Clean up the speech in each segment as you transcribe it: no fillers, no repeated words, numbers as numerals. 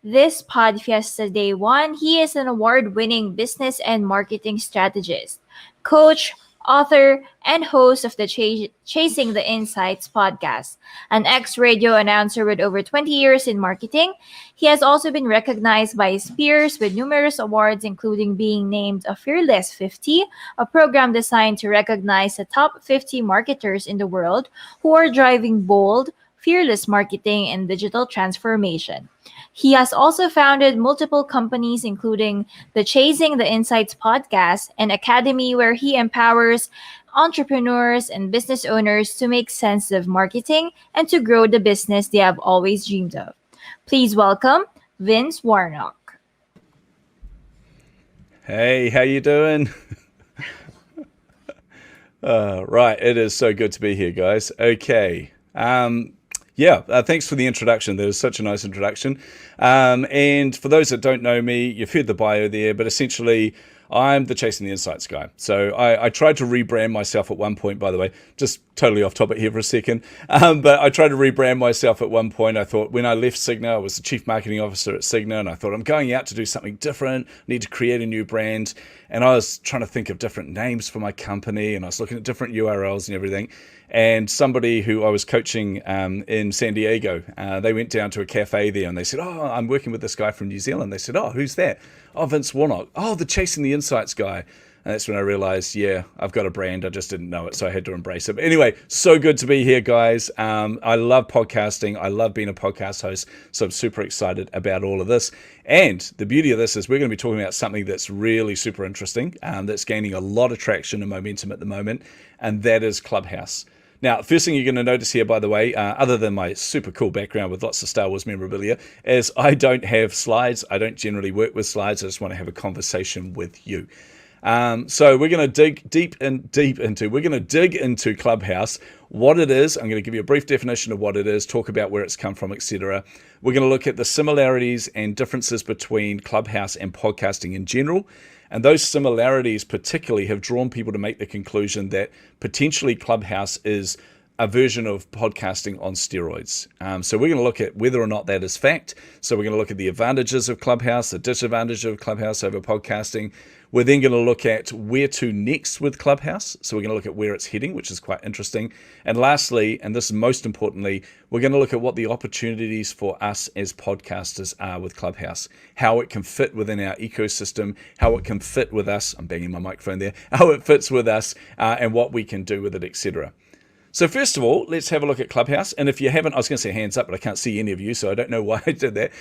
This Podfiesta Day 1, he is an award-winning business and marketing strategist, coach, author, and host of the Chasing the Insights podcast. An ex-radio announcer with over 20 years in marketing, he has also been recognized by his peers with numerous awards, including being named a Fearless 50, a program designed to recognize the top 50 marketers in the world who are driving bold, fearless marketing and digital transformation. He has also founded multiple companies, including the Chasing the Insights podcast, an academy where he empowers entrepreneurs and business owners to make sense of marketing and to grow the business they have always dreamed of. Please welcome Vince Warnock. Hey, how you doing? Right, it is so good to be here, guys. Okay. Thanks for the introduction. That was such a nice introduction. And for those that don't know me, you've heard the bio there, but essentially I'm the Chasing the Insights guy. So I tried to rebrand myself at one point, by the way, just totally off topic here for a second. But I tried to rebrand myself at one point. I thought when I left Cigna, I was the chief marketing officer at Cigna, and I thought I'm going out to do something different, need to create a new brand. And I was trying to think of different names for my company, and I was looking at different URLs and everything. And somebody who I was coaching in San Diego, they went down to a cafe there and they said, "Oh, I'm working with this guy from New Zealand." They said, "Oh, who's that?" "Oh, Vince Warnock." "Oh, the Chasing the Insights guy." And that's when I realized, yeah, I've got a brand. I just didn't know it, so I had to embrace it. But anyway, so good to be here, guys. I love podcasting. I love being a podcast host, so I'm super excited about all of this. And the beauty of this is we're going to be talking about something that's really super interesting, that's gaining a lot of traction and momentum at the moment, and that is Clubhouse. Now, first thing you're going to notice here, by the way, other than my super cool background with lots of Star Wars memorabilia, is I don't have slides. I don't generally work with slides. I just want to have a conversation with you. So we're going to dig into Clubhouse, what it is. I'm going to give you a brief definition of what it is, talk about where it's come from, etc. We're going to look at the similarities and differences between Clubhouse and podcasting in general. And those similarities particularly have drawn people to make the conclusion that potentially Clubhouse is a version of podcasting on steroids. So we're going to look at whether or not that is fact. So we're going to look at the advantages of Clubhouse, the disadvantages of Clubhouse over podcasting. We're then going to look at where to next with Clubhouse. So we're going to look at where it's heading, which is quite interesting. And lastly, and this is most importantly, we're going to look at what the opportunities for us as podcasters are with Clubhouse, how it can fit within our ecosystem, how it can fit with us. I'm banging my microphone there. How it fits with us and what we can do with it, etc. So first of all, let's have a look at Clubhouse. And if you haven't, I was going to say hands up, but I can't see any of you, so I don't know why I did that.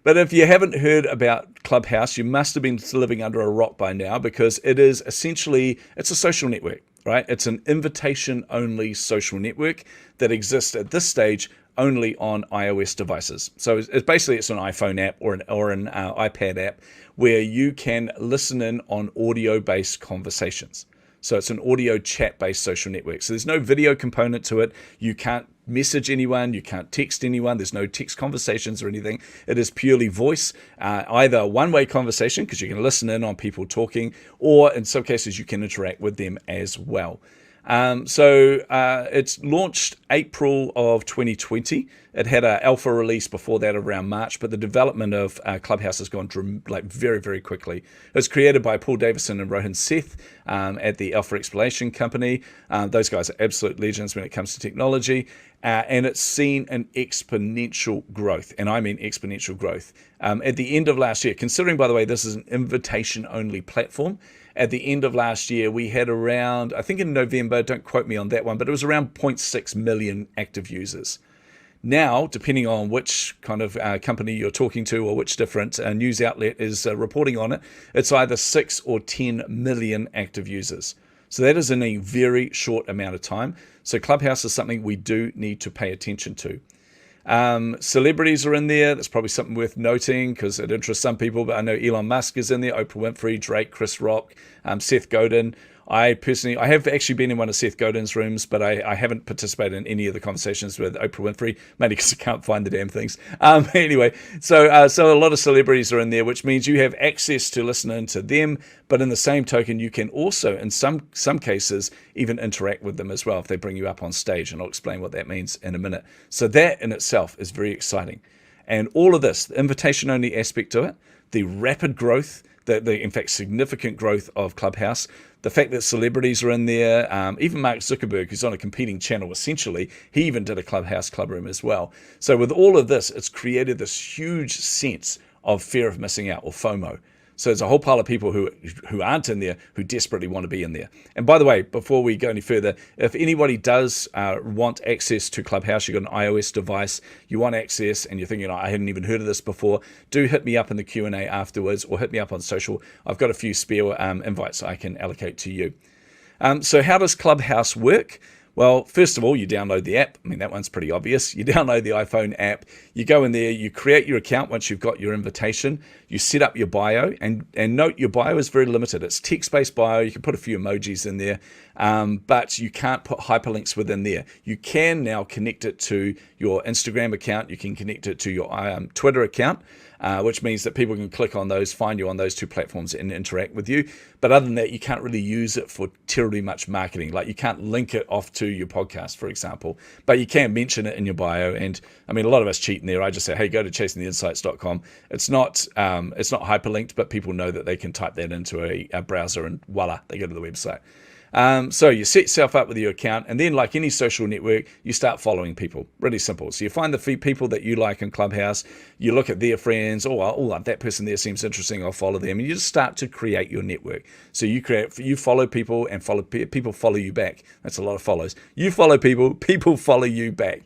But if you haven't heard about Clubhouse, you must have been living under a rock by now, because it is essentially, it's a social network, right? It's an invitation-only social network that exists at this stage only on iOS devices. So it's basically it's an iPhone app or an iPad app where you can listen in on audio-based conversations. So it's an audio chat-based social network. So there's no video component to it. You can't message anyone. You can't text anyone. There's no text conversations or anything. It is purely voice, either a one-way conversation because you can listen in on people talking, or in some cases you can interact with them as well. It's launched April of 2020. It had an alpha release before that around March, but the development of Clubhouse has gone very, very quickly. It was created by Paul Davison and Rohan Seth at the Alpha Exploration Company. Those guys are absolute legends when it comes to technology. And it's seen an exponential growth, and I mean exponential growth. At the end of last year, considering, by the way, this is an invitation-only platform, at the end of last year, we had around, I think in November, don't quote me on that one, but it was around 0.6 million active users. Now, depending on which kind of company you're talking to or which different news outlet is reporting on it, it's either 6 or 10 million active users. So that is in a very short amount of time. So Clubhouse is something we do need to pay attention to. Celebrities are in there. That's probably something worth noting because it interests some people, but I know Elon Musk is in there, Oprah Winfrey, Drake, Chris Rock, Seth Godin. I have actually been in one of Seth Godin's rooms, but I haven't participated in any of the conversations with Oprah Winfrey, mainly because I can't find the damn things. Anyway, so a lot of celebrities are in there, which means you have access to listening to them, but in the same token, you can also, in some cases, even interact with them as well if they bring you up on stage, and I'll explain what that means in a minute. So that in itself is very exciting. And all of this, the invitation-only aspect to it, the rapid growth, the in fact significant growth of Clubhouse, the fact that celebrities are in there, even Mark Zuckerberg, who's on a competing channel essentially, he even did a Clubhouse club room as well. So with all of this, it's created this huge sense of fear of missing out, or FOMO. So there's a whole pile of people who aren't in there who desperately want to be in there. And by the way, before we go any further, if anybody does want access to Clubhouse, you've got an iOS device, you want access, and you're thinking, I hadn't even heard of this before, do hit me up in the Q&A afterwards, or hit me up on social. I've got a few spare invites I can allocate to you. So how does Clubhouse work? Well, first of all, you download the app. I mean, that one's pretty obvious. You download the iPhone app, you go in there, you create your account once you've got your invitation, you set up your bio, and note your bio is very limited. It's text-based bio. You can put a few emojis in there, but you can't put hyperlinks within there. You can now connect it to your Instagram account. You can connect it to your Twitter account, which means that people can click on those, find you on those two platforms and interact with you. But other than that, you can't really use it for terribly much marketing. Like you can't link it off to your podcast, for example, but you can mention it in your bio. And I mean, a lot of us cheat in there. I just say, hey, go to chasingtheinsights.com. It's not hyperlinked, but people know that they can type that into a browser and voila, they go to the website. So you set yourself up with your account, and then like any social network, you start following people. Really simple. So you find the people that you like in Clubhouse, you look at their friends, that person there seems interesting, I'll follow them, and you just start to create your network. So you follow people, and people follow you back. That's a lot of follows. You follow people, people follow you back.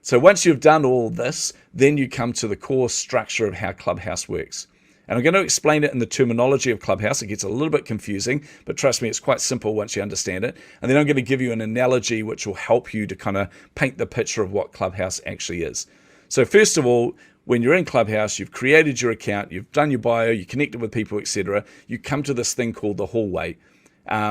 So once you've done all this, then you come to the core structure of how Clubhouse works. And I'm going to explain it in the terminology of Clubhouse. It gets a little bit confusing, but trust me, it's quite simple once you understand it. And then I'm going to give you an analogy which will help you to kind of paint the picture of what Clubhouse actually is. So first of all, when you're in Clubhouse, you've created your account, you've done your bio, you connected with people, etc. You come to this thing called the hallway,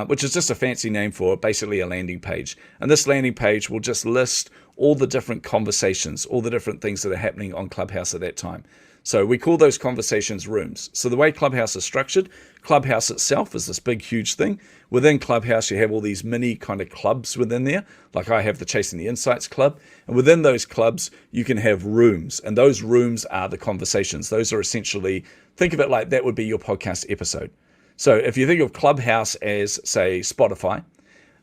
which is just a fancy name for basically a landing page. And this landing page will just list all the different conversations, all the different things that are happening on Clubhouse at that time. So we call those conversations rooms. So the way Clubhouse is structured, Clubhouse itself is this big, huge thing. Within Clubhouse, you have all these mini kind of clubs within there. Like I have the Chasing the Insights club. And within those clubs, you can have rooms. And those rooms are the conversations. Those are essentially, think of it like that would be your podcast episode. So if you think of Clubhouse as, say, Spotify,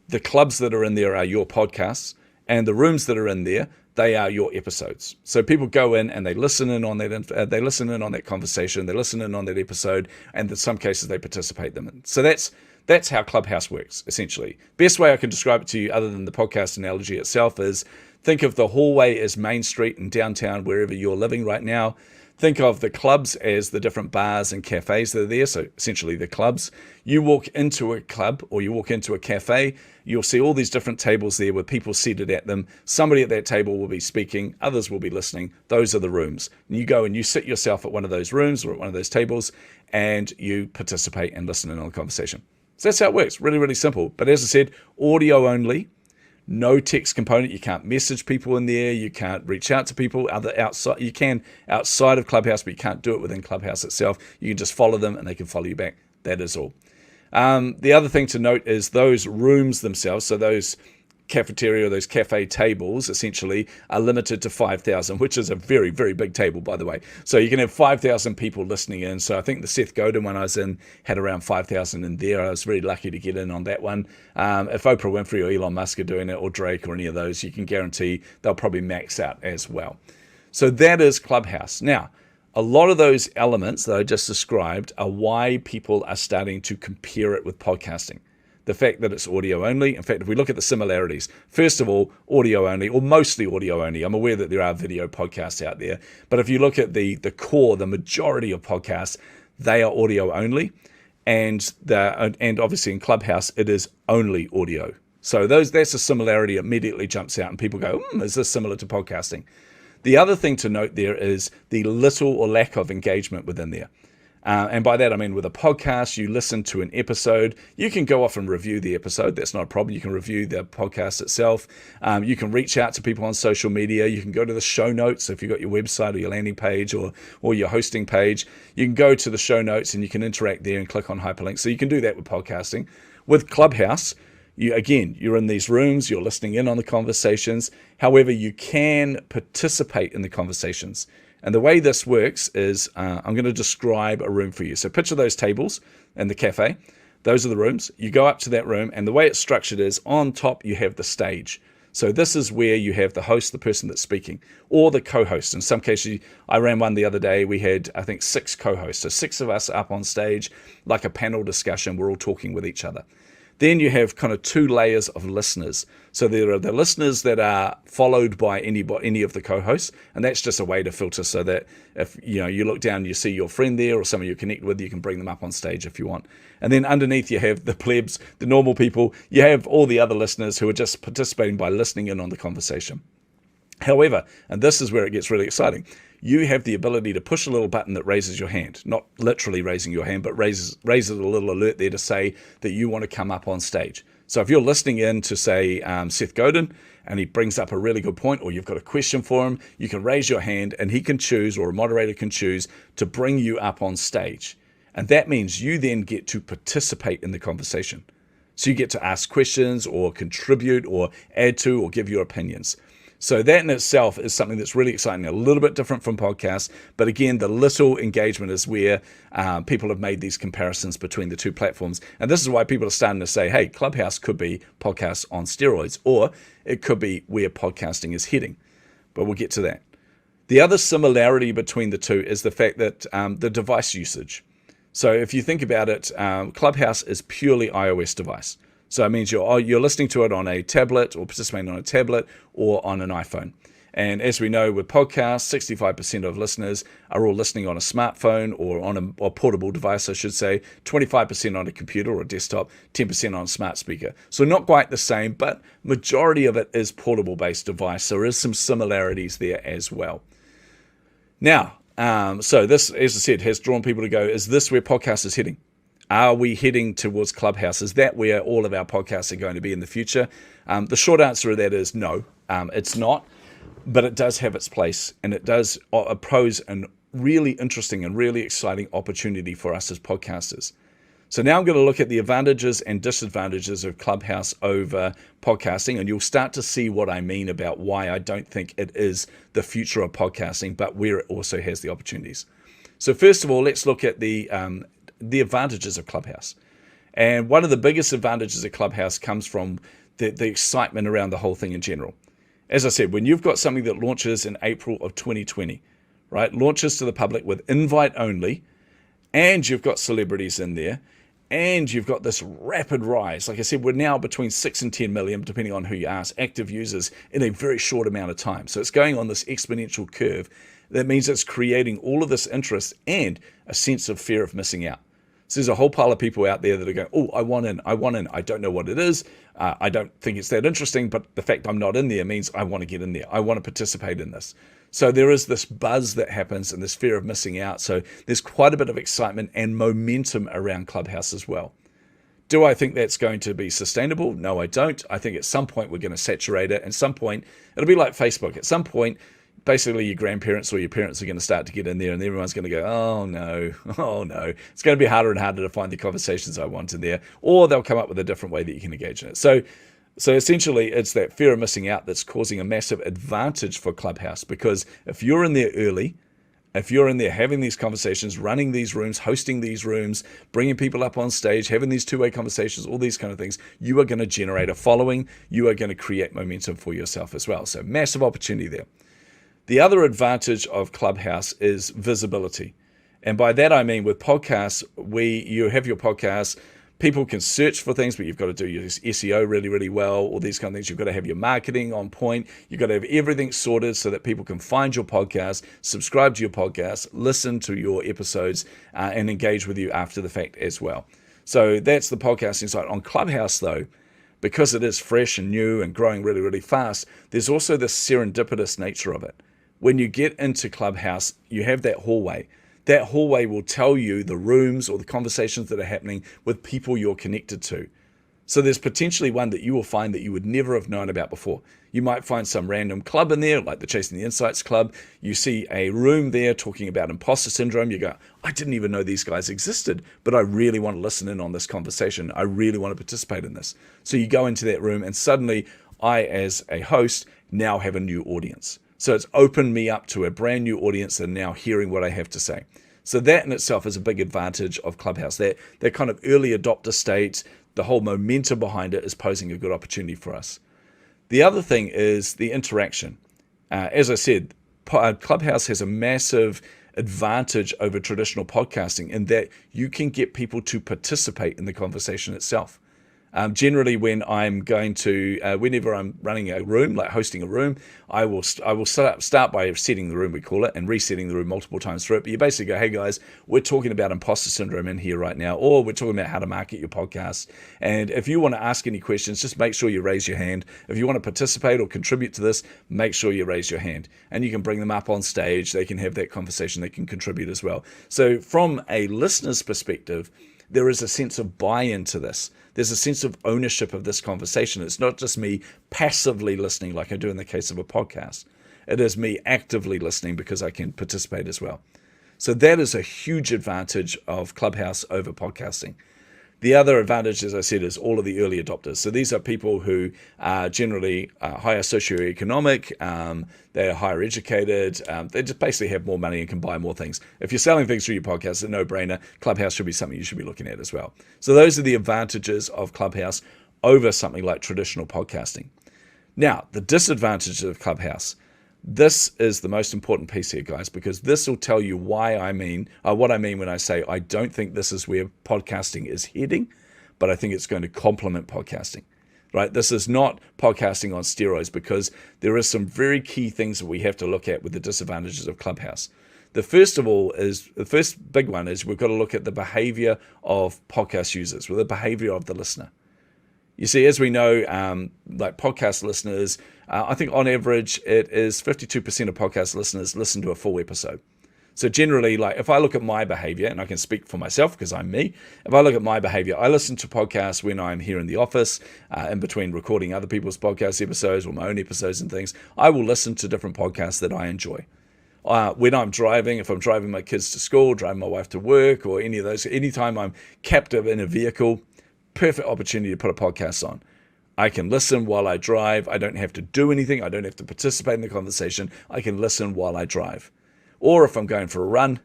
the clubs that are in there are your podcasts, and the rooms that are in there, they are your episodes. So people go in and they listen in on that conversation, they listen in on that episode, and in some cases they participate in it. So that's how Clubhouse works, essentially. Best way I can describe it to you, other than the podcast analogy itself, is think of the hallway as Main Street in downtown, wherever you're living right now. Think of the clubs as the different bars and cafes that are there, so essentially the clubs. You walk into a club or you walk into a cafe, you'll see all these different tables there with people seated at them. Somebody at that table will be speaking, others will be listening. Those are the rooms. And you go and you sit yourself at one of those rooms or at one of those tables, and you participate and listen in on the conversation. So that's how it works, really, really simple. But as I said, audio only. No text component. You can't message people in there. You can't reach out to people outside. You can outside of Clubhouse, but you can't do it within Clubhouse itself. You can just follow them and they can follow you back. That is all. The other thing to note is those rooms themselves, so those cafeteria or those cafe tables essentially are limited to 5,000, which is a very, very big table, by the way. So you can have 5,000 people listening in. So I think the Seth Godin one I was in had around 5,000 in there. I was very lucky to get in on that one. If Oprah Winfrey or Elon Musk are doing it, or Drake or any of those, you can guarantee they'll probably max out as well. So that is Clubhouse. Now, a lot of those elements that I just described are why people are starting to compare it with podcasting. The fact that it's audio only. In fact, if we look at the similarities, first of all, audio only, or mostly audio only. I'm aware that there are video podcasts out there, but if you look at the core, the majority of podcasts, they are audio only, and obviously in Clubhouse it is only audio. So that's a similarity immediately jumps out, and people go, is this similar to podcasting? The other thing to note there is the little or lack of engagement within there. And by that, I mean with a podcast, you listen to an episode, you can go off and review the episode. That's not a problem. You can review the podcast itself. You can reach out to people on social media. You can go to the show notes. If you've got your website or your landing page or your hosting page, you can go to the show notes and you can interact there and click on hyperlinks. So you can do that with podcasting. With Clubhouse, you're in these rooms, you're listening in on the conversations. However, you can participate in the conversations. And the way this works is I'm going to describe a room for you. So picture those tables in the cafe. Those are the rooms. You go up to that room, and the way it's structured is on top you have the stage. So this is where you have the host, the person that's speaking, or the co-host. In some cases, I ran one the other day. We had, I think, 6 co-hosts. So 6 of us up on stage, like a panel discussion. We're all talking with each other. Then you have kind of 2 layers of listeners. So there are the listeners that are followed by any of the co-hosts, and that's just a way to filter so that if you look down, you see your friend there or someone you connect with, you can bring them up on stage if you want. And then underneath you have the plebs, the normal people. You have all the other listeners who are just participating by listening in on the conversation. However, and this is where it gets really exciting, you have the ability to push a little button that raises your hand, not literally raising your hand, but raises a little alert there to say that you want to come up on stage. So if you're listening in to, say, Seth Godin, and he brings up a really good point, or you've got a question for him, you can raise your hand and he can choose, or a moderator can choose, to bring you up on stage. And that means you then get to participate in the conversation. So you get to ask questions or contribute or add to or give your opinions. So that in itself is something that's really exciting, a little bit different from podcasts. But again, the little engagement is where people have made these comparisons between the 2 platforms. And this is why people are starting to say, hey, Clubhouse could be podcasts on steroids, or it could be where podcasting is heading. But we'll get to that. The other similarity between the 2 is the fact that the device usage. So if you think about it, Clubhouse is purely iOS device. So it means you're listening to it on a tablet or participating on a tablet or on an iPhone. And as we know with podcasts, 65% of listeners are all listening on a smartphone or on a portable device, I should say, 25% on a computer or a desktop, 10% on a smart speaker. So not quite the same, but majority of it is portable-based device. So there is some similarities there as well. Now, so this, as I said, has drawn people to go, is this where podcast is heading? Are we heading towards Clubhouse? Is that where all of our podcasts are going to be in the future? The short answer to that is no, it's not, but it does have its place, and it does pose a really interesting and really exciting opportunity for us as podcasters. So now I'm going to look at the advantages and disadvantages of Clubhouse over podcasting, and you'll start to see what I mean about why I don't think it is the future of podcasting, but where it also has the opportunities. So first of all, let's look at the advantages of Clubhouse. And one of the biggest advantages of Clubhouse comes from the excitement around the whole thing in general. As I said, when you've got something that launches in April of 2020, right, launches to the public with invite only, and you've got celebrities in there, and you've got this rapid rise. Like I said, we're now between 6 and 10 million, depending on who you ask, active users in a very short amount of time. So it's going on this exponential curve. That means it's creating all of this interest and a sense of fear of missing out. So there's a whole pile of people out there that are going, oh, I want in. I don't know what it is. I don't think it's that interesting, but the fact I'm not in there means I want to get in there. I want to participate in this. So there is this buzz that happens and this fear of missing out. So there's quite a bit of excitement and momentum around Clubhouse as well. Do I think that's going to be sustainable? No, I don't. I think at some point we're going to saturate it. At some point, it'll be like Facebook. At some point, basically your grandparents or your parents are going to start to get in there, and everyone's going to go, oh no. It's going to be harder and harder to find the conversations I want in there, or they'll come up with a different way that you can engage in it. So essentially it's that fear of missing out that's causing a massive advantage for Clubhouse, because if you're in there early, if you're in there having these conversations, running these rooms, hosting these rooms, bringing people up on stage, having these two-way conversations, all these kind of things, you are going to generate a following. You are going to create momentum for yourself as well. So massive opportunity there. The other advantage of Clubhouse is visibility. And by that I mean with podcasts, you have your podcast, people can search for things, but you've got to do your SEO really, really well, all these kind of things. You've got to have your marketing on point. You've got to have everything sorted so that people can find your podcast, subscribe to your podcast, listen to your episodes, and engage with you after the fact as well. So that's the podcasting side. On Clubhouse though, because it is fresh and new and growing really, really fast, there's also this serendipitous nature of it. When you get into Clubhouse, you have that hallway. That hallway will tell you the rooms or the conversations that are happening with people you're connected to. So there's potentially one that you will find that you would never have known about before. You might find some random club in there, like the Chasing the Insights Club. You see a room there talking about imposter syndrome. You go, I didn't even know these guys existed, but I really want to listen in on this conversation. I really want to participate in this. So you go into that room and suddenly I, as a host, now have a new audience. So it's opened me up to a brand new audience that are now hearing what I have to say. So that in itself is a big advantage of Clubhouse. That kind of early adopter state, the whole momentum behind it is posing a good opportunity for us. The other thing is the interaction. As I said, Clubhouse has a massive advantage over traditional podcasting in that you can get people to participate in the conversation itself. Generally, when I'm going to, whenever I'm running a room, like hosting a room, I will start by setting the room, we call it, and resetting the room multiple times through it. But you basically go, hey guys, we're talking about imposter syndrome in here right now, or we're talking about how to market your podcast. And if you want to ask any questions, just make sure you raise your hand. If you want to participate or contribute to this, make sure you raise your hand. And you can bring them up on stage. They can have that conversation. They can contribute as well. So from a listener's perspective, there is a sense of buy-in to this. There's a sense of ownership of this conversation. It's not just me passively listening like I do in the case of a podcast. It is me actively listening because I can participate as well. So that is a huge advantage of Clubhouse over podcasting. The other advantage, as I said, is all of the early adopters. So these are people who are generally higher socioeconomic, they're higher educated, they just basically have more money and can buy more things. If you're selling things through your podcast, it's a no-brainer. Clubhouse should be something you should be looking at as well. So those are the advantages of Clubhouse over something like traditional podcasting. Now, the disadvantages of Clubhouse. This is the most important piece here, guys, because this will tell you what I mean when I say I don't think this is where podcasting is heading, but I think it's going to complement podcasting, right? This is not podcasting on steroids because there are some very key things that we have to look at with the disadvantages of Clubhouse. The first big one is we've got to look at the behavior of podcast users, or the behavior of the listener. You see, as we know, like podcast listeners, I think on average it is 52% of podcast listeners listen to a full episode. So generally, like if I look at my behavior, and I can speak for myself because I'm me, if I look at my behavior, I listen to podcasts when I'm here in the office, in between recording other people's podcast episodes or my own episodes and things. I will listen to different podcasts that I enjoy. When I'm driving, if I'm driving my kids to school, driving my wife to work, or any of those, anytime I'm captive in a vehicle, perfect opportunity to put a podcast on. I can listen while I drive. I don't have to do anything. I don't have to participate in the conversation. I can listen while I drive. Or if I'm going for a run,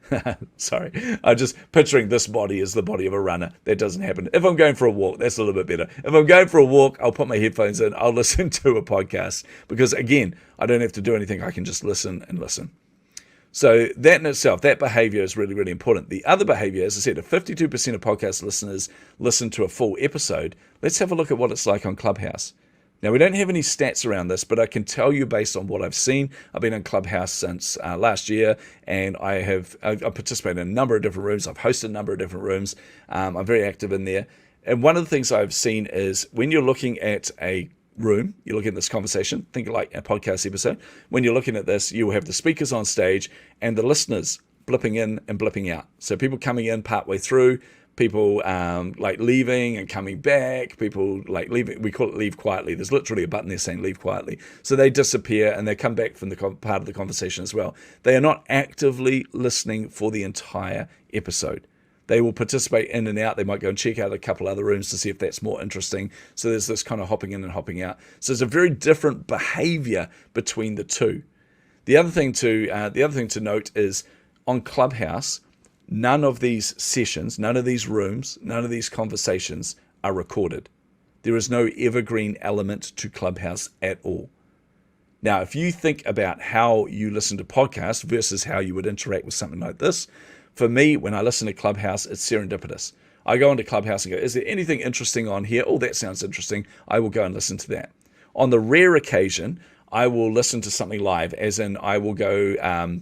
sorry, I'm just picturing this body as the body of a runner. That doesn't happen. If I'm going for a walk, that's a little bit better. If I'm going for a walk, I'll put my headphones in. I'll listen to a podcast because, again, I don't have to do anything. I can just listen and listen. So that in itself, that behavior is really, really important. The other behavior, as I said, if 52% of podcast listeners listen to a full episode, let's have a look at what it's like on Clubhouse. Now, we don't have any stats around this, but I can tell you based on what I've seen. I've been in Clubhouse since last year, and I've participated in a number of different rooms. I've hosted a number of different rooms. I'm very active in there. And one of the things I've seen is when you're looking at a room, you're looking at this conversation, think like a podcast episode. When you're looking at this, you will have the speakers on stage and the listeners blipping in and blipping out. So people coming in partway through, people like leaving and coming back, people like leaving, we call it leave quietly. There's literally a button there saying leave quietly. So they disappear and they come back from the part of the conversation as well. They are not actively listening for the entire episode. They will participate in and out. They might go and check out a couple other rooms to see if that's more interesting. So there's this kind of hopping in and hopping out. So it's a very different behavior between the two. The other thing to note is on Clubhouse, none of these sessions, none of these rooms, none of these conversations are recorded. There is no evergreen element to Clubhouse at all. Now, if you think about how you listen to podcasts versus how you would interact with something like this, for me, when I listen to Clubhouse, it's serendipitous. I go into Clubhouse and go, is there anything interesting on here? Oh, that sounds interesting. I will go and listen to that. On the rare occasion, I will listen to something live, as in I will go,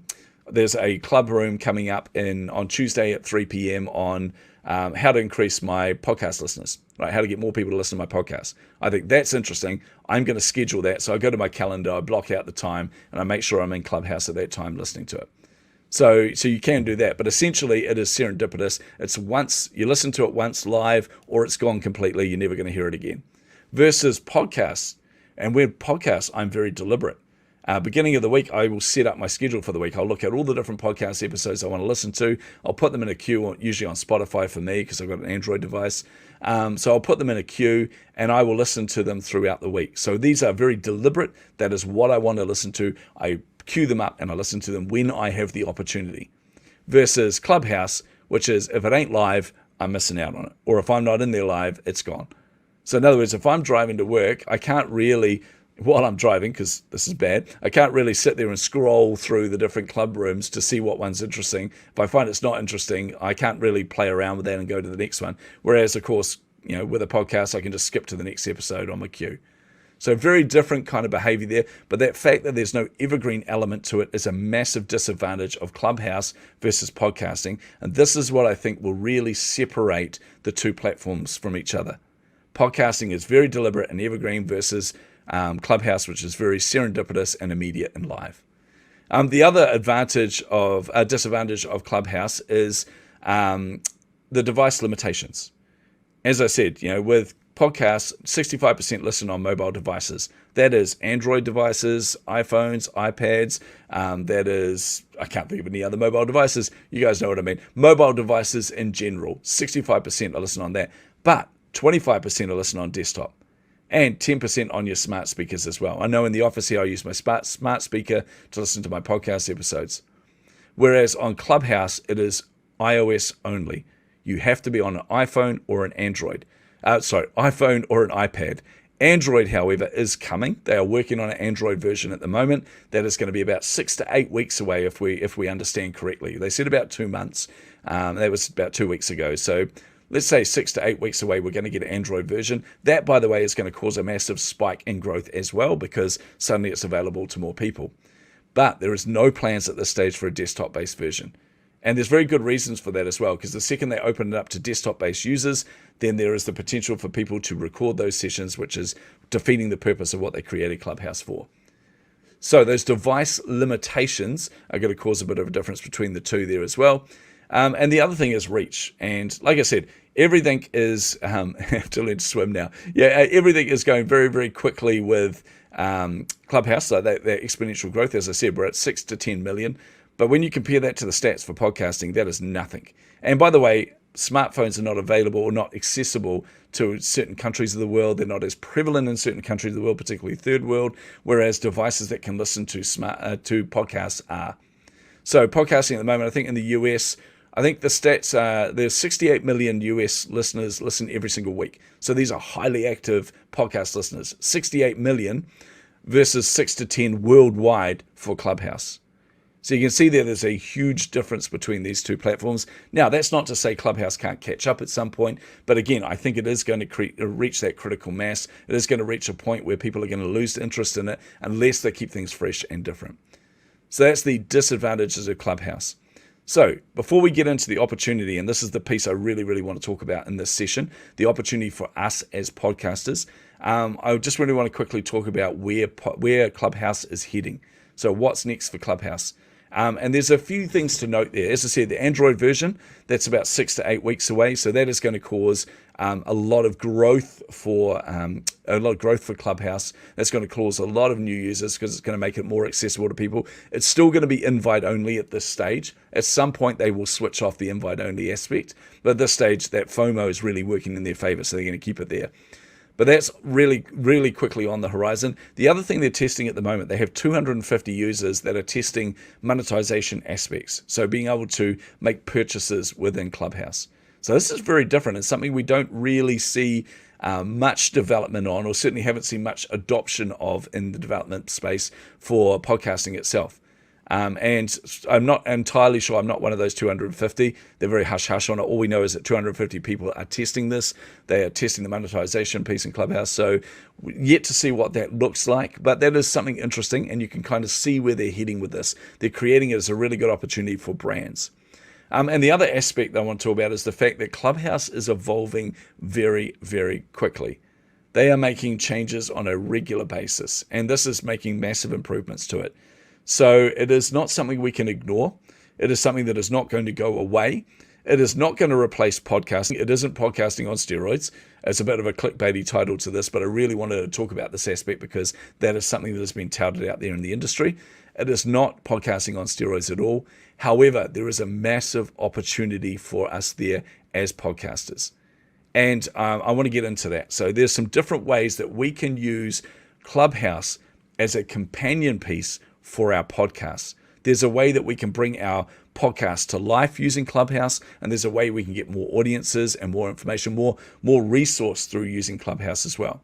there's a club room coming up on Tuesday at 3 p.m. on how to increase my podcast listeners, right? How to get more people to listen to my podcast. I think that's interesting. I'm going to schedule that. So I go to my calendar, I block out the time, and I make sure I'm in Clubhouse at that time listening to it. So you can do that, but essentially it is serendipitous. It's once you listen to it once live, or it's gone completely. You're never going to hear it again. Versus podcasts, and with podcasts, I'm very deliberate. Beginning of the week, I will set up my schedule for the week. I'll look at all the different podcast episodes I want to listen to. I'll put them in a queue, usually on Spotify for me, because I've got an Android device. So I'll put them in a queue, and I will listen to them throughout the week. So these are very deliberate. That is what I want to listen to. I queue them up and I listen to them when I have the opportunity. Versus Clubhouse, which is if it ain't live, I'm missing out on it. Or if I'm not in there live, it's gone. So in other words, if I'm driving to work, I can't really, while I'm driving, because this is bad, I can't really sit there and scroll through the different club rooms to see what one's interesting. If I find it's not interesting, I can't really play around with that and go to the next one. Whereas, of course, with a podcast, I can just skip to the next episode on my queue. So very different kind of behavior there, but that fact that there's no evergreen element to it is a massive disadvantage of Clubhouse versus podcasting. And this is what I think will really separate the two platforms from each other. Podcasting is very deliberate and evergreen versus Clubhouse, which is very serendipitous and immediate and live. The other disadvantage of Clubhouse is the device limitations. As I said, with podcasts, 65% listen on mobile devices. That is Android devices, iPhones, iPads. That is, I can't think of any other mobile devices. You guys know what I mean. Mobile devices in general, 65% are listen on that. But 25% are listen on desktop. And 10% on your smart speakers as well. I know in the office here I use my smart speaker to listen to my podcast episodes. Whereas on Clubhouse, it is iOS only. You have to be on an iPhone or an Android. iPhone or an iPad. Android, however, is coming. They are working on an Android version at the moment. That is going to be about 6 to 8 weeks away if we understand correctly. They said about 2 months. That was about 2 weeks ago. So let's say 6 to 8 weeks away, we're going to get an Android version. That, by the way, is going to cause a massive spike in growth as well because suddenly it's available to more people. But there is no plans at this stage for a desktop-based version. And there's very good reasons for that as well, because the second they open it up to desktop-based users, then there is the potential for people to record those sessions, which is defeating the purpose of what they created Clubhouse for. So those device limitations are going to cause a bit of a difference between the two there as well. And the other thing is reach. And like I said, everything is, I have to learn to swim now. Yeah, everything is going very, very quickly with Clubhouse. So that exponential growth, as I said, we're at 6 to 10 million. But when you compare that to the stats for podcasting, that is nothing. And by the way, smartphones are not available or not accessible to certain countries of the world. They're not as prevalent in certain countries of the world, particularly third world, whereas devices that can listen to podcasts are. So podcasting at the moment, I think in the US, I think the stats are there's 68 million US listeners listen every single week. So these are highly active podcast listeners. 68 million versus 6 to 10 worldwide for Clubhouse. So you can see there's a huge difference between these two platforms. Now, that's not to say Clubhouse can't catch up at some point, but again, I think it is going to reach that critical mass. It is going to reach a point where people are going to lose interest in it unless they keep things fresh and different. So that's the disadvantages of Clubhouse. So before we get into the opportunity, and this is the piece I really, really want to talk about in this session, the opportunity for us as podcasters, I just really want to quickly talk about where Clubhouse is heading. So what's next for Clubhouse? And there's a few things to note there. As I said, the Android version, that's about 6 to 8 weeks away. So that is going to cause a lot of growth for Clubhouse. That's going to cause a lot of new users because it's going to make it more accessible to people. It's still going to be invite only at this stage. At some point, they will switch off the invite only aspect. But at this stage, that FOMO is really working in their favor. So they're going to keep it there. But that's really, really quickly on the horizon. The other thing they're testing at the moment, they have 250 users that are testing monetization aspects. So being able to make purchases within Clubhouse. So this is very different. It's something we don't really see much development on, or certainly haven't seen much adoption of in the development space for podcasting itself. And I'm not entirely sure. I'm not one of those 250. They're very hush-hush on it. All we know is that 250 people are testing this. They are testing the monetization piece in Clubhouse. So yet to see what that looks like. But that is something interesting, and you can kind of see where they're heading with this. They're creating it as a really good opportunity for brands. And the other aspect I want to talk about is the fact that Clubhouse is evolving very, very quickly. They are making changes on a regular basis, and this is making massive improvements to it. So it is not something we can ignore. It is something that is not going to go away. It is not going to replace podcasting. It isn't podcasting on steroids. It's a bit of a clickbaity title to this, but I really wanted to talk about this aspect because that is something that has been touted out there in the industry. It is not podcasting on steroids at all. However, there is a massive opportunity for us there as podcasters. And I want to get into that. So there's some different ways that we can use Clubhouse as a companion piece for our podcasts. There's a way that we can bring our podcast to life using Clubhouse, and there's a way we can get more audiences and more information, more resource through using Clubhouse as well.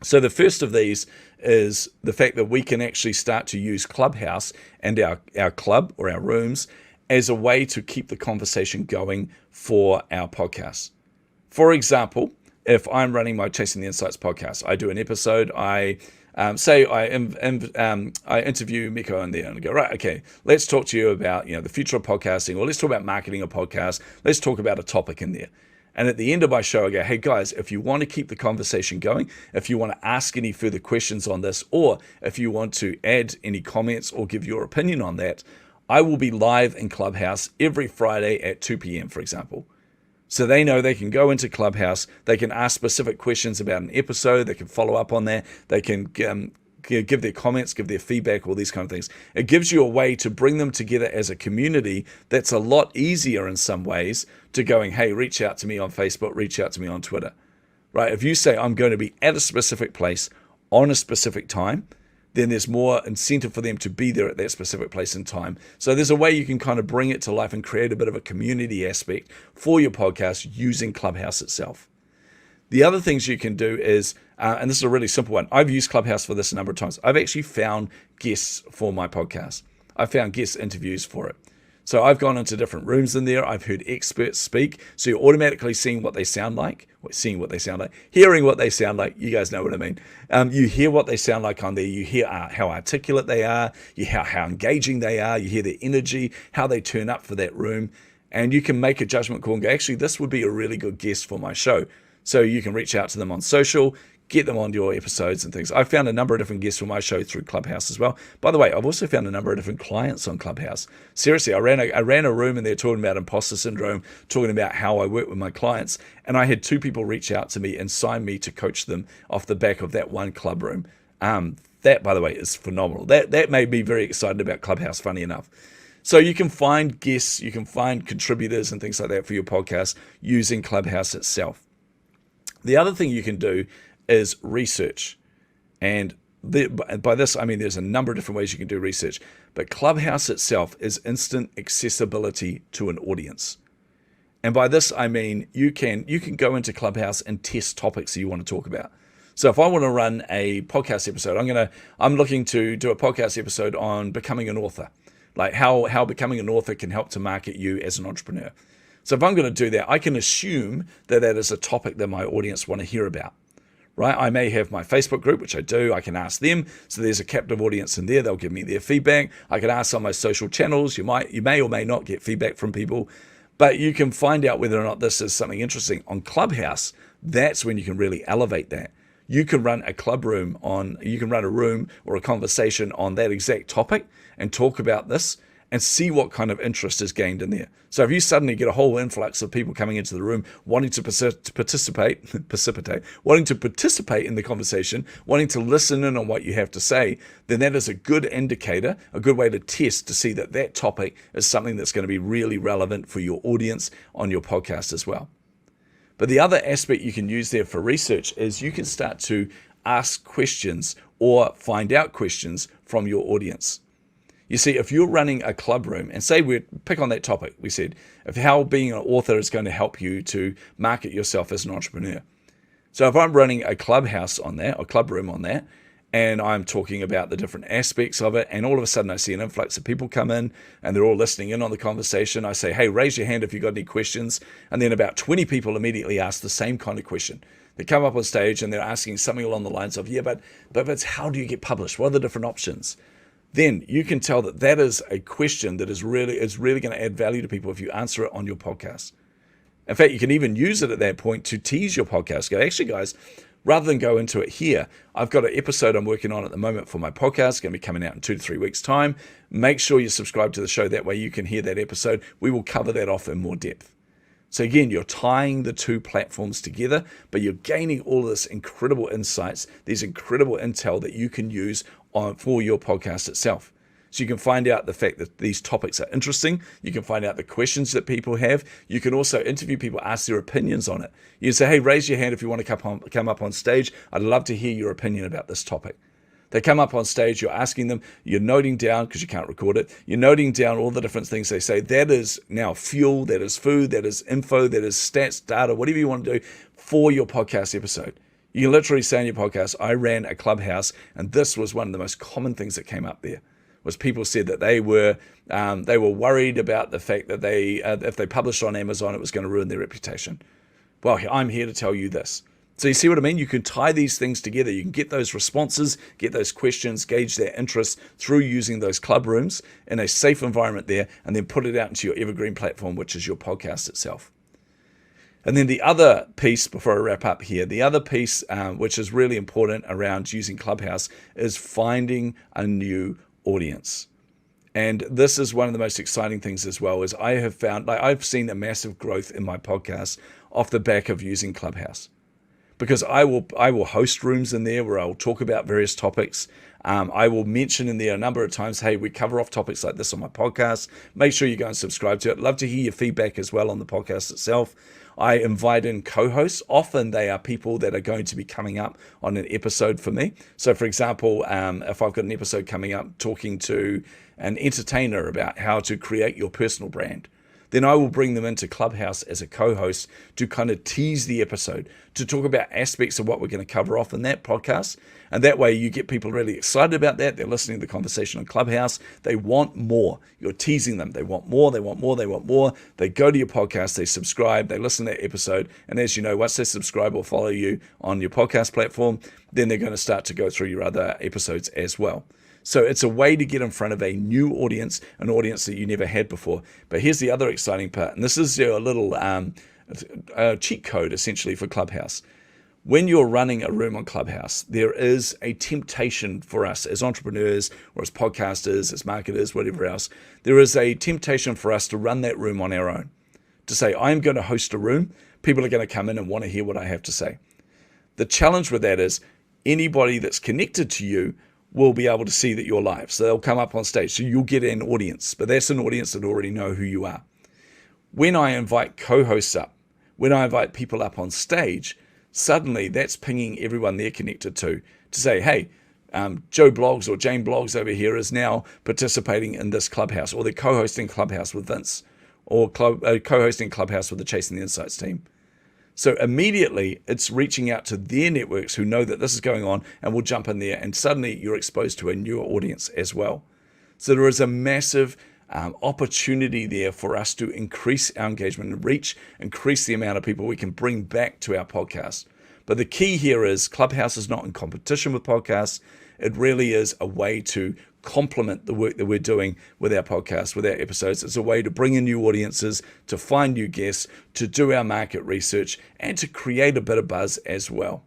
So the first of these is the fact that we can actually start to use Clubhouse and our club or our rooms as a way to keep the conversation going for our podcasts. For example, if I'm running my Chasing the Insights podcast, I do an episode, I interview Miko in there and go, right, okay, let's talk to you about the future of podcasting, or let's talk about marketing a podcast. Let's talk about a topic in there. And at the end of my show, I go, hey guys, if you want to keep the conversation going, if you want to ask any further questions on this, or if you want to add any comments or give your opinion on that, I will be live in Clubhouse every Friday at 2 p.m., for example. So they know they can go into Clubhouse, they can ask specific questions about an episode, they can follow up on that, they can give their comments, give their feedback, all these kind of things. It gives you a way to bring them together as a community that's a lot easier in some ways to going, hey, reach out to me on Facebook, reach out to me on Twitter, right? If you say I'm going to be at a specific place on a specific time, then there's more incentive for them to be there at that specific place and time. So there's a way you can kind of bring it to life and create a bit of a community aspect for your podcast using Clubhouse itself. The other things you can do is, and this is a really simple one, I've used Clubhouse for this a number of times. I've actually found guests for my podcast. I've found guest interviews for it. So I've gone into different rooms in there. I've heard experts speak. So you're automatically seeing what they sound like, hearing what they sound like. You guys know what I mean. You hear what they sound like on there. You hear how articulate they are. You hear how engaging they are. You hear their energy, how they turn up for that room. And you can make a judgment call and go, actually, this would be a really good guest for my show. So you can reach out to them on social, get them on your episodes and things. I've found a number of different guests for my show through Clubhouse as well. By the way, I've also found a number of different clients on Clubhouse. Seriously, I ran a room and they're talking about imposter syndrome, talking about how I work with my clients. And I had 2 people reach out to me and sign me to coach them off the back of that one club room. That, by the way, is phenomenal. That made me very excited about Clubhouse, funny enough. So you can find guests, you can find contributors and things like that for your podcast using Clubhouse itself. The other thing you can do is research. And by this, I mean there's a number of different ways you can do research. But Clubhouse itself is instant accessibility to an audience. And by this, I mean you can go into Clubhouse and test topics that you want to talk about. So if I want to run a podcast episode, I'm looking to do a podcast episode on becoming an author, like how becoming an author can help to market you as an entrepreneur. So if I'm going to do that, I can assume that is a topic that my audience want to hear about, right? I may have my Facebook group, which I do. I can ask them. So there's a captive audience in there. They'll give me their feedback. I can ask on my social channels. You may or may not get feedback from people, but you can find out whether or not this is something interesting. On Clubhouse, that's when you can really elevate that. You can run a room or a conversation on that exact topic and talk about this and see what kind of interest is gained in there. So if you suddenly get a whole influx of people coming into the room wanting to participate in the conversation, wanting to listen in on what you have to say, then that is a good indicator, a good way to test to see that topic is something that's going to be really relevant for your audience on your podcast as well. But the other aspect you can use there for research is you can start to ask questions or find out questions from your audience. You see, if you're running a club room, and say we pick on that topic, we said, of how being an author is going to help you to market yourself as an entrepreneur. So if I'm running a clubhouse on that, or club room on that, and I'm talking about the different aspects of it, and all of a sudden I see an influx of people come in, and they're all listening in on the conversation, I say, hey, raise your hand if you've got any questions, and then about 20 people immediately ask the same kind of question. They come up on stage and they're asking something along the lines of, but it's how do you get published? What are the different options? Then you can tell that is a question that is really going to add value to people if you answer it on your podcast. In fact, you can even use it at that point to tease your podcast. Go, actually, guys, rather than go into it here, I've got an episode I'm working on at the moment for my podcast. It's going to be coming out in 2 to 3 weeks' time. Make sure you subscribe to the show. That way you can hear that episode. We will cover that off in more depth. So again, you're tying the 2 platforms together, but you're gaining all of this incredible insights, these incredible intel that you can use for your podcast itself. So you can find out the fact that these topics are interesting. You can find out the questions that people have. You can also interview people, ask their opinions on it. You can say, hey, raise your hand if you want to come up on stage. I'd love to hear your opinion about this topic. They come up on stage, you're asking them, you're noting down, because you can't record it, you're noting down all the different things they say. That is now fuel, that is food, that is info, that is stats, data, whatever you want to do for your podcast episode. You can literally say in your podcast, I ran a Clubhouse, and this was one of the most common things that came up there, was people said that they were worried about the fact that if they published on Amazon, it was going to ruin their reputation. Well, I'm here to tell you this. So you see what I mean? You can tie these things together. You can get those responses, get those questions, gauge their interest through using those club rooms in a safe environment there, and then put it out into your evergreen platform, which is your podcast itself. And then the other piece, before I wrap up here, the other piece which is really important around using Clubhouse is finding a new audience. And this is one of the most exciting things as well, is I have found, I've seen a massive growth in my podcast off the back of using Clubhouse. Because I will host rooms in there where I'll talk about various topics. I will mention in there a number of times, hey, we cover off topics like this on my podcast. Make sure you go and subscribe to it. Love to hear your feedback as well on the podcast itself. I invite in co-hosts. Often they are people that are going to be coming up on an episode for me. So for example, if I've got an episode coming up talking to an entertainer about how to create your personal brand, then I will bring them into Clubhouse as a co-host to kind of tease the episode, to talk about aspects of what we're going to cover off in that podcast. And that way you get people really excited about that. They're listening to the conversation on Clubhouse. They want more. You're teasing them. They want more, they want more, they want more. They go to your podcast, they subscribe, they listen to that episode. And as you know, once they subscribe or follow you on your podcast platform, then they're going to start to go through your other episodes as well. So it's a way to get in front of a new audience, an audience that you never had before. But here's the other exciting part, and this is your little cheat code essentially for Clubhouse. When you're running a room on Clubhouse, there is a temptation for us as entrepreneurs or as podcasters, as marketers, whatever else. There is a temptation for us to run that room on our own, to say, I'm going to host a room. People are going to come in and want to hear what I have to say. The challenge with that is anybody that's connected to you will be able to see that you're live. So they'll come up on stage. So you'll get an audience, but that's an audience that already know who you are. When I invite co-hosts up, when I invite people up on stage, suddenly that's pinging everyone they're connected to say, hey, Joe Blogs or Jane Blogs over here is now participating in this Clubhouse, or they're co-hosting Clubhouse with Vince, or co-hosting Clubhouse with the Chasing the Insights team. So immediately it's reaching out to their networks who know that this is going on and will jump in there, and suddenly you're exposed to a newer audience as well. So there is a massive opportunity there for us to increase our engagement and reach, increase the amount of people we can bring back to our podcast. But the key here is Clubhouse is not in competition with podcasts. It really is a way to complement the work that we're doing with our podcast, with our episodes. It's a way to bring in new audiences, to find new guests, to do our market research, and to create a bit of buzz as well.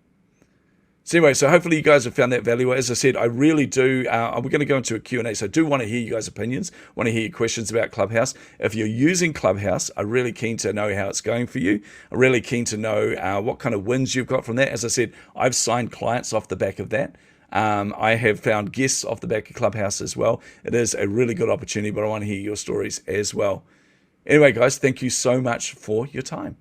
So anyway, so hopefully you guys have found that valuable. As I said, I really do. We're going to go into a Q&A, so I do want to hear you guys' opinions, want to hear your questions about Clubhouse. If you're using Clubhouse, I'm really keen to know how it's going for you. I'm really keen to know what kind of wins you've got from that. As I said, I've signed clients off the back of that. I have found guests off the back of Clubhouse as well. It is a really good opportunity, but I want to hear your stories as well. Anyway, guys, thank you so much for your time.